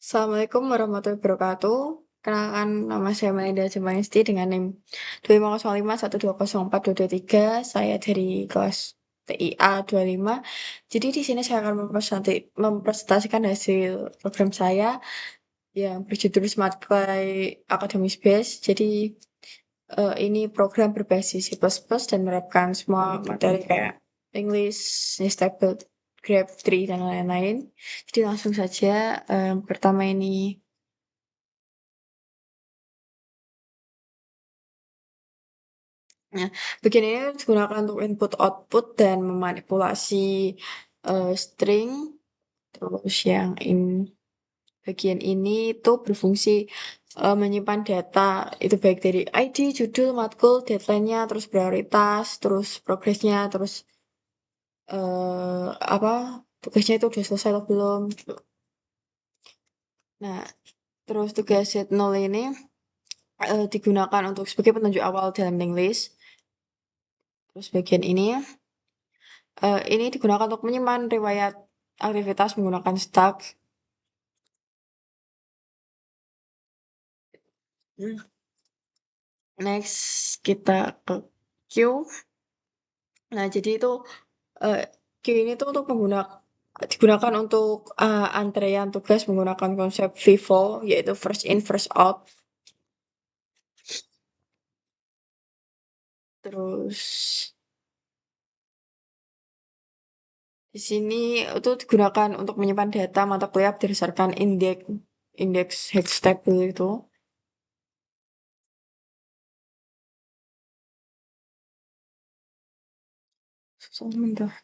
Assalamualaikum warahmatullahi wabarakatuh. Kenalkan nama saya Melinda Jemaesti dengan NIM 2505120423. Saya dari kelas TIA 25. Jadi di sini saya akan mempresentasikan hasil program saya yang berjudul Smart Play Academic Base. Jadi ini program berbasis C++ dan menerapkan semua materi kayak English, Stable, Graph 3, dan lain-lain. Jadi langsung saja, pertama ini. Nah, bagian ini digunakan untuk input output dan memanipulasi string. Terus yang bagian ini itu berfungsi menyimpan data itu baik dari ID, judul, matkul, deadline-nya, terus prioritas, terus progresnya, terus apa tugasnya itu udah selesai atau belum. Nah, terus tugas set 0 ini digunakan untuk sebagai petunjuk awal dalam linked list. Terus bagian ini digunakan untuk menyimpan riwayat aktivitas menggunakan stack. Hmm. Next, kita ke queue. Nah, jadi itu queue ini tuh untuk digunakan untuk antrean tugas menggunakan konsep FIFO, yaitu first in, first out. Terus di sini itu digunakan untuk menyimpan data mata kuliah berdasarkan indeks hex table itu.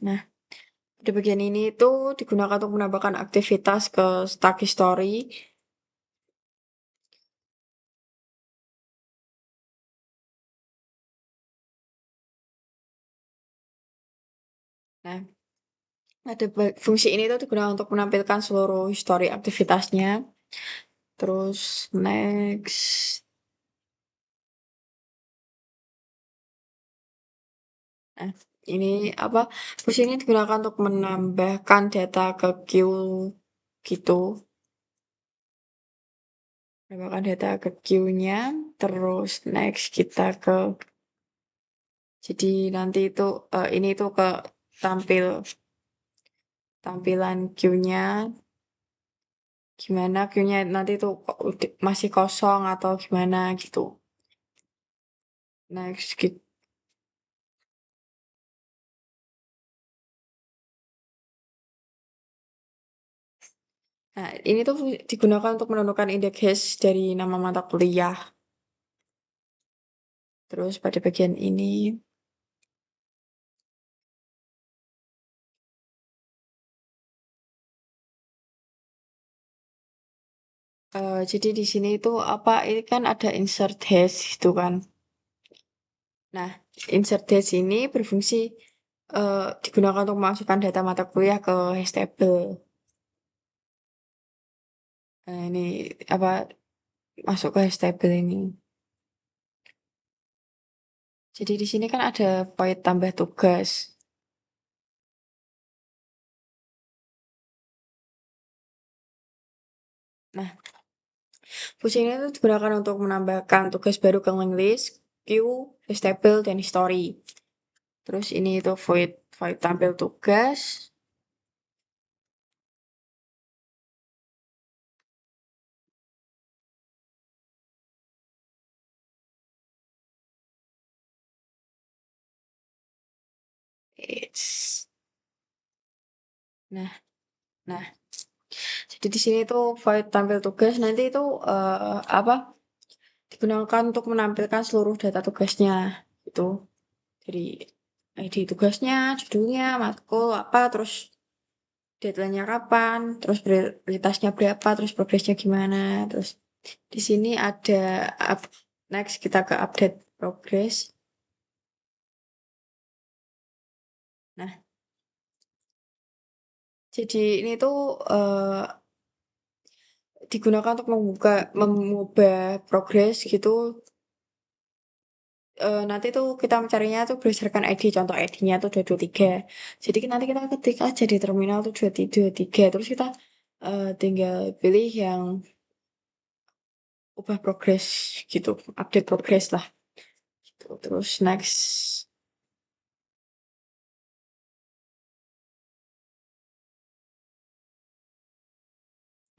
Nah, di bagian ini itu digunakan untuk menambahkan aktivitas ke stack history. Nah, fungsi ini tuh digunakan untuk menampilkan seluruh histori aktivitasnya. Terus next. Nah, ini apa? Fungsi ini digunakan untuk menambahkan data ke queue gitu. Menambahkan data ke queue-nya. Terus next kita ke. Jadi nanti itu ini tuh ke tampilan queue-nya. Gimana queue-nya nanti tuh masih kosong atau gimana gitu. Next gitu. Nah, ini tuh digunakan untuk menentukan indeks hash dari nama mata kuliah. Terus pada bagian ini, jadi di sini itu apa? Ini kan ada insert hash itu kan. Nah, insert hash ini berfungsi digunakan untuk memasukkan data mata kuliah ke hash table. Nah, ini apa? Masuk ke hash table ini. Jadi di sini kan ada void tambah tugas. Nah, fungsi ini tuh digunakan untuk menambahkan tugas baru ke linked list, queue, hash table, dan history. Terus ini itu void tampil tugas. It's, nah, nah. Jadi di sini tuh void tampil tugas nanti itu apa? Digunakan untuk menampilkan seluruh data tugasnya itu dari ID tugasnya, judulnya, matkul apa, terus deadline-nya kapan, terus prioritasnya berapa, terus progresnya gimana, terus di sini ada next kita ke update progress. Nah, jadi ini tuh digunakan untuk mengubah progres gitu. Nanti tuh kita mencarinya tuh berdasarkan ID, contoh ID-nya tuh 223. Jadi nanti kita ketik aja di terminal tuh 223, terus kita tinggal pilih yang ubah progres gitu, update progres lah gitu. Terus next.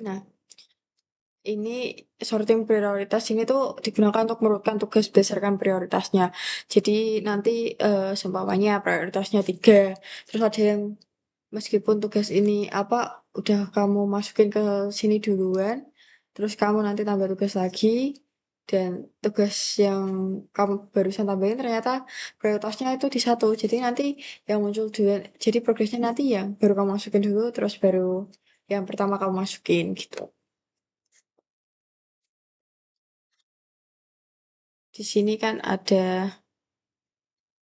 Nah, ini sorting prioritas ini tuh digunakan untuk merurutkan tugas berdasarkan prioritasnya. Jadi nanti, seumpamanya prioritasnya 3, terus ada yang meskipun tugas ini, apa, udah kamu masukin ke sini duluan, terus kamu nanti tambah tugas lagi, dan tugas yang kamu barusan tambahin ternyata prioritasnya itu di 1. Jadi nanti yang muncul duluan jadi progresnya nanti yang baru kamu masukin dulu, terus baru yang pertama kamu masukin, gitu. Di sini kan ada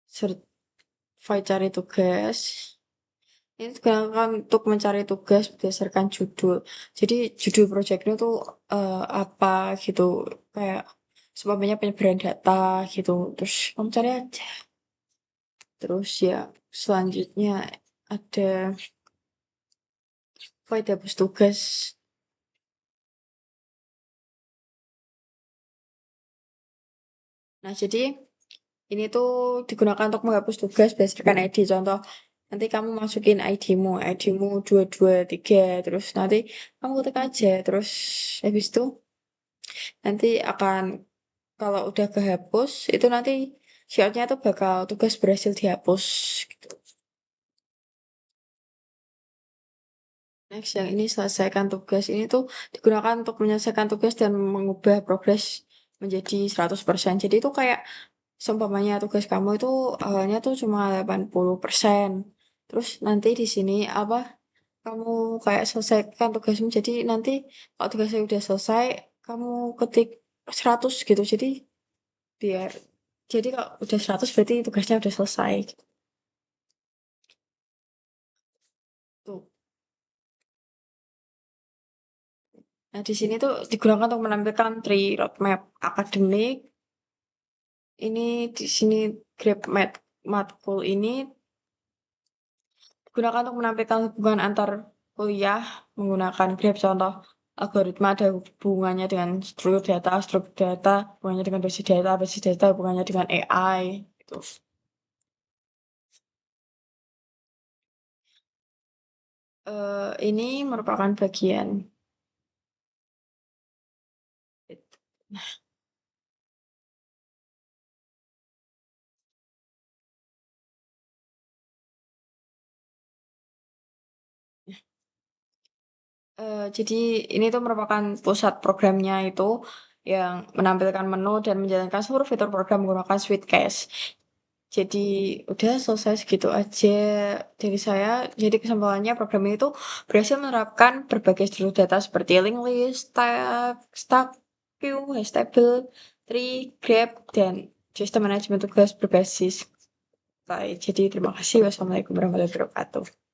survei cari tugas. Ini digunakan untuk mencari tugas berdasarkan judul. Jadi judul proyeknya tuh apa gitu, kayak sebabnya penyebaran data gitu. Terus kamu cari aja. Terus ya selanjutnya ada file hapus tugas. Nah jadi ini tuh digunakan untuk menghapus tugas berdasarkan ID. Contoh, nanti kamu masukin ID-mu 223, terus nanti kamu ketik aja, terus habis itu nanti akan kalau udah kehapus, itu nanti syaratnya tuh bakal tugas berhasil dihapus gitu. Next, yang ini selesaikan tugas. Ini tuh digunakan untuk menyelesaikan tugas dan mengubah progres menjadi 100%. Jadi itu kayak seumpamanya tugas kamu itu awalnya tuh cuma 80%. Terus nanti di sini apa kamu kayak selesaikan tugasmu. Jadi nanti kalau tugasnya udah selesai, kamu ketik 100 gitu. Biar jadi kalau udah 100 berarti tugasnya udah selesai. Tuh. Nah, di sini tuh digunakan untuk menampilkan 3 roadmap akademik. Ini di sini grab matkul ini digunakan untuk menampilkan hubungan antar kuliah menggunakan grab. Contoh, algoritma ada hubungannya dengan struktur data, hubungannya dengan basis data, hubungannya dengan AI. Gitu. Ini merupakan bagian. Jadi ini tuh merupakan pusat programnya itu yang menampilkan menu dan menjalankan seluruh fitur program menggunakan Suite Cache. Jadi udah selesai segitu aja dari saya. Jadi kesimpulannya program ini tuh berhasil menerapkan berbagai struktur data seperti linked list, stack queue, hashtable, tree, grab, dan sistem manajemen tugas berbasis. Jadi terima kasih. Wassalamualaikum warahmatullahi wabarakatuh.